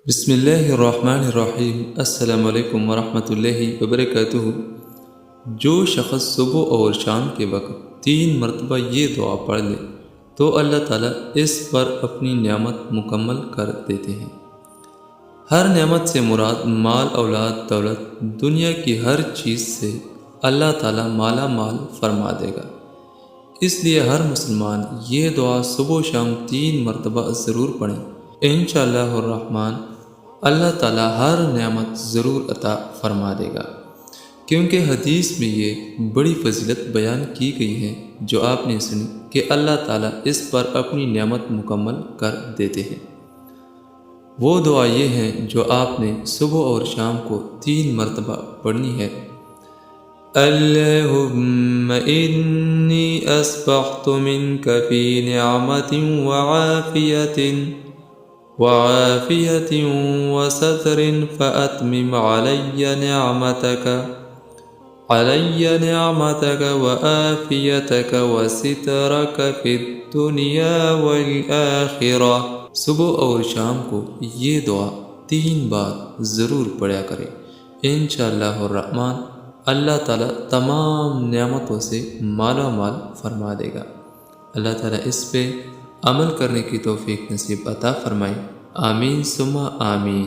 بسم اللہ الرحمن الرحیم۔ السلام علیکم ورحمۃ اللہ وبرکاتہ۔ جو شخص صبح اور شام کے وقت 3 مرتبہ یہ دعا پڑھ لے تو اللہ تعالیٰ اس پر اپنی نعمت مکمل کر دیتے ہیں۔ ہر نعمت سے مراد مال، اولاد، دولت، دنیا کی ہر چیز سے اللہ تعالیٰ مالا مال فرما دے گا۔ اس لیے ہر مسلمان یہ دعا صبح و شام 3 مرتبہ ضرور پڑھیں۔ انشاءاللہ الرحمن اللہ تعالیٰ ہر نعمت ضرور عطا فرما دے گا، کیونکہ حدیث میں یہ بڑی فضیلت بیان کی گئی ہے جو آپ نے سنی کہ اللہ تعالیٰ اس پر اپنی نعمت مکمل کر دیتے ہیں۔ وہ دعا یہ ہیں جو آپ نے صبح اور شام کو 3 مرتبہ پڑھنی ہے۔ اللہم انی اصبحت منک فی نعمت وعافیت وستر فأتمم علی نعمتک وآفیتک وسترک فی الدنیا والآخرہ۔ صبح اور شام کو یہ دعا 3 بار ضرور پڑھا کریں۔ انشاءاللہ الرحمن اللہ تعالیٰ تمام نعمتوں سے مالا مال فرما دے گا۔ اللہ تعالیٰ اس پہ عمل کرنے کی توفیق نصیب عطا فرمائے۔ آمین ثم آمین۔